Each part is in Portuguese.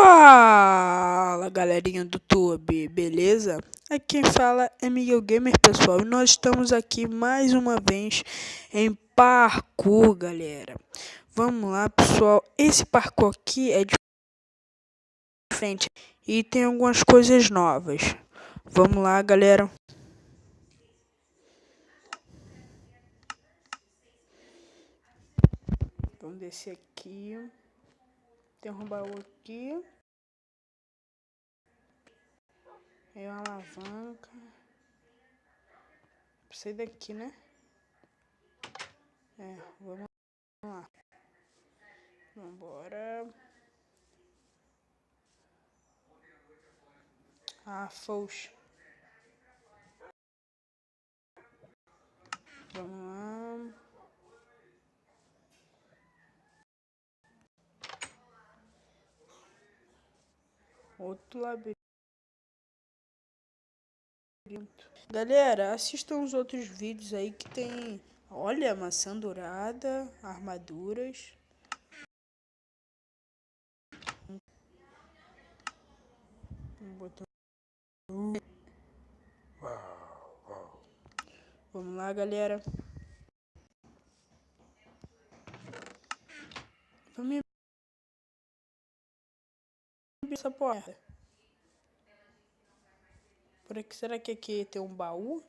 Fala galerinha do YouTube, beleza? Aqui quem fala é Miguel Gamer, pessoal, e nós estamos aqui mais uma vez em parkour, galera. Vamos lá, pessoal, esse parkour aqui é diferente e tem algumas coisas novas. Vamos lá, galera. Vamos descer aqui. Tem um baú aqui. É uma alavanca. Pra sair daqui, né? Vamos lá. Vambora. Fox. Vamos lá. Outro labirinto. Galera, assistam os outros vídeos aí que tem... Olha, maçã dourada, armaduras. Vamos lá, galera. Vamos abrir essa porta. Por aqui, será que aqui tem um baú?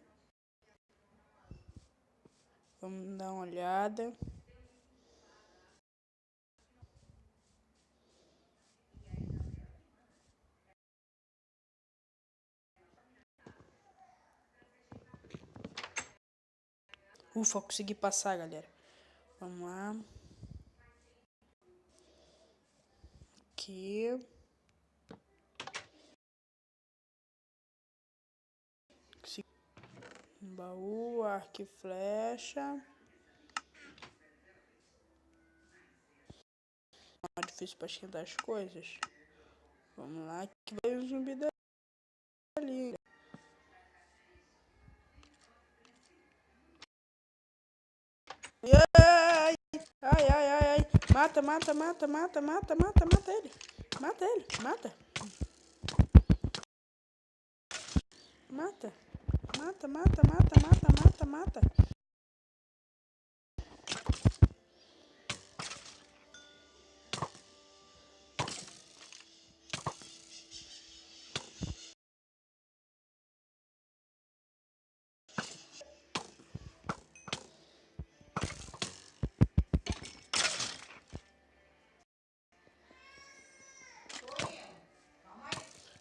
Vamos dar uma olhada. Ufa, consegui passar, galera. Vamos lá. Aqui. Baú, arco e flecha. É difícil pra esquentar as coisas. Vamos lá, que vai um zumbi dali. Ai, ai, ai, ai, ai. Mata, mata, mata, mata, mata, mata, mata ele. Mata ele, mata. Mata. Mata, mata, mata, mata, mata, mata.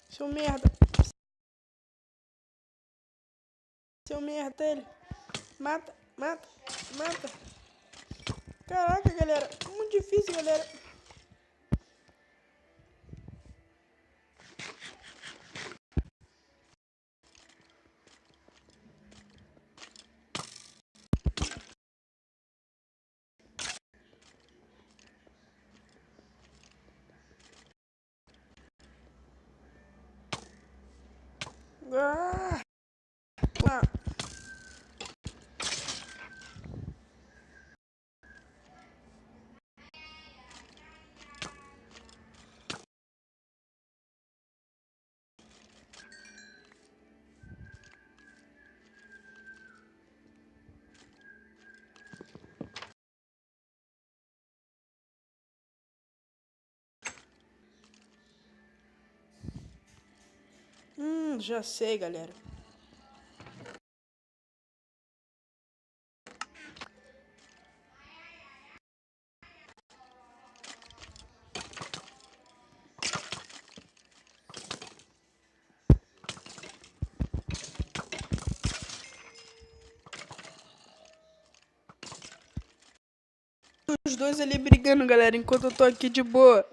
Seu merda. Seu merda, ele. Mata, mata, mata. Caraca, galera. Muito difícil, galera. Ah! Já sei, galera. Os dois ali brigando, galera, enquanto eu tô aqui de boa.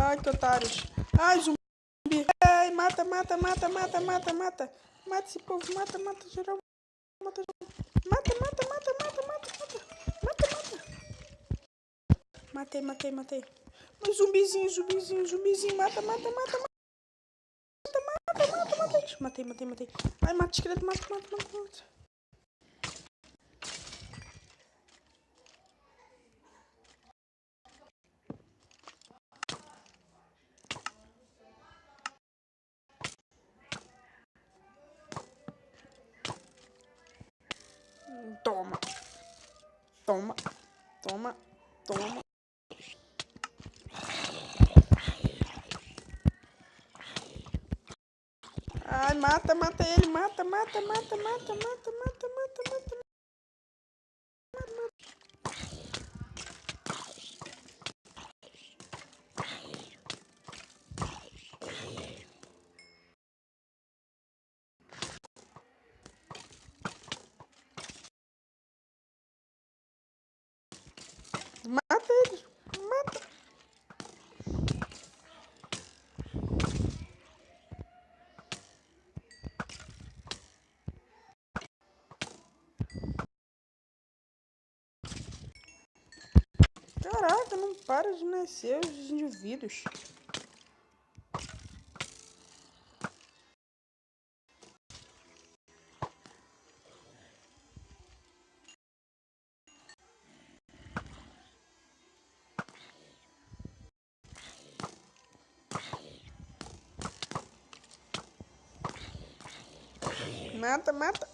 Ai, que otários. Ai, zumbi. Ai, mata, mata, mata, mata, mata, mata. Mata esse povo, mata, mata, geral. Mata, mata, mata, mata, mata, mata, mata. Mata, mata. Matei, matei, matei. Mas zumbizinho, zumbizinho, zumbizinho. Mata, mata, mata, mata. Mata, mata, mata. Matei, matei, matei. Ai, mata, esqueleto, mata, mata, mata, mata. Toma. Toma. Toma. Toma. Ai, mata ele. Mata. Mata ele. Mata. Caraca, não para de nascer os indivíduos. Mata. Mata.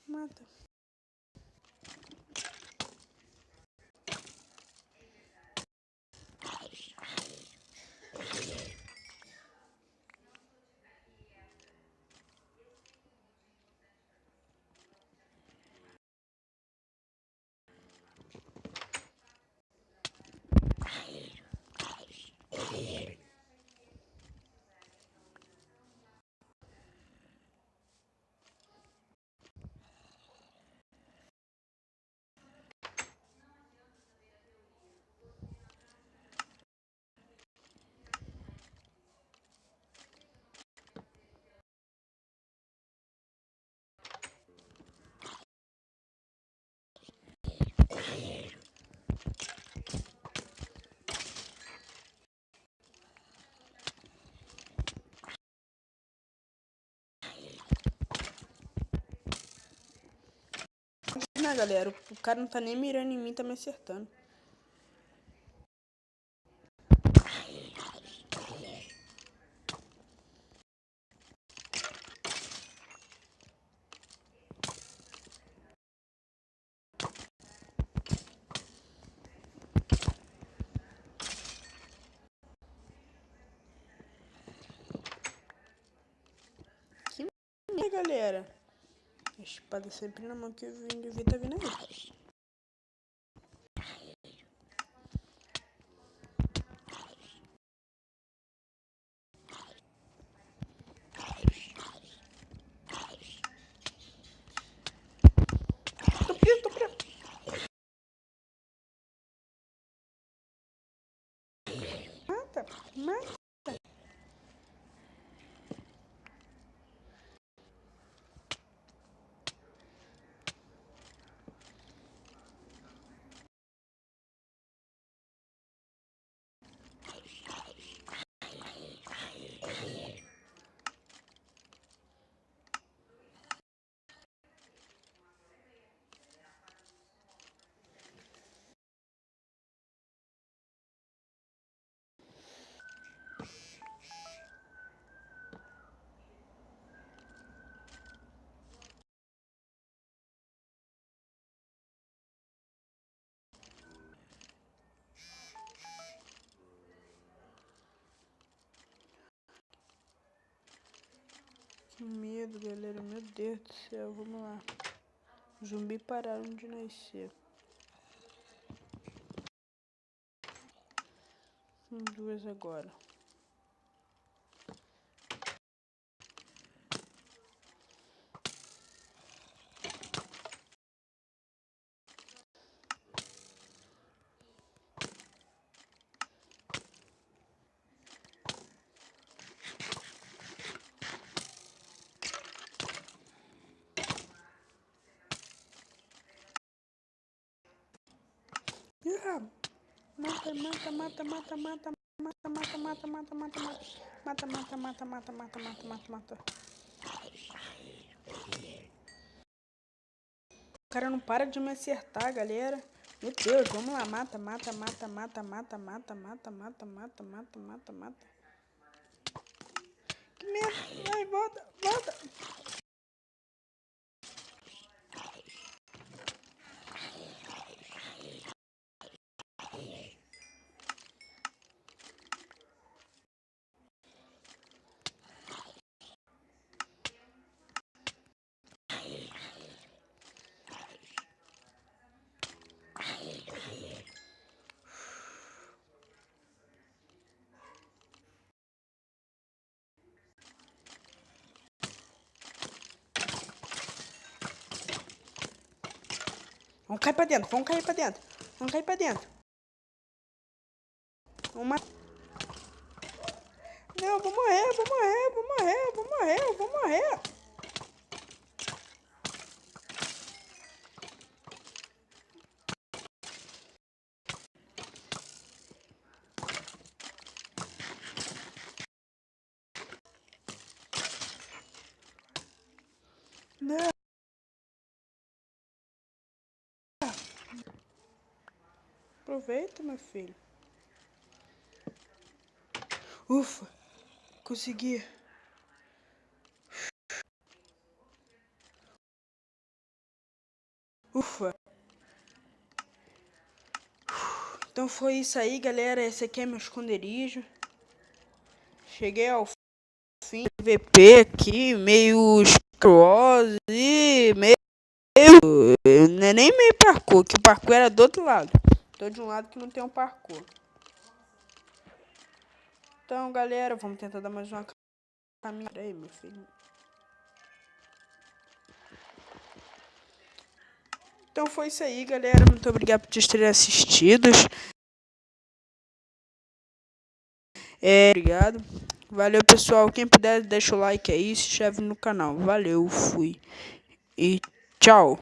Mata. Né, galera? O cara não tá nem mirando em mim, tá me acertando. Que merda, galera. A espada sempre na mão que o indivíduo tá vindo aí. Tô preso. Mata. Que medo, galera. Meu Deus do céu. Vamos lá. Zumbi pararam de nascer. Duas agora. Ah, Mata, mata, mata, mata, mata, mata, mata, mata, mata, mata, mata. Mata, mata, mata, mata, mata, mata, mata, mata. O cara não para de me acertar, galera. Meu Deus, vamos lá. Mata, mata, mata, mata, mata, mata, mata, mata, mata, mata, mata, mata. Que merda. Vai, volta, volta. Vamos cair pra dentro, vamos cair pra dentro. Vamos cair pra dentro. Vamos matar. Não, eu vou morrer, eu vou morrer, eu vou morrer, eu vou morrer, eu vou morrer. Não. Aproveita, meu filho. Ufa, consegui. Ufa. Então foi isso aí, galera. Esse aqui é meu esconderijo. Cheguei ao fim do VP aqui, meio escrose e meio... Não é nem meio parkour, que o parkour era do outro lado. Tô de um lado que não tem um parkour. Então, galera, vamos tentar dar mais uma caminhada aí, meu filho. Então foi isso aí, galera. Muito obrigado por vocês terem assistido. Obrigado. Valeu, pessoal. Quem puder, deixa o like aí e se inscreve no canal. Valeu, fui. E tchau.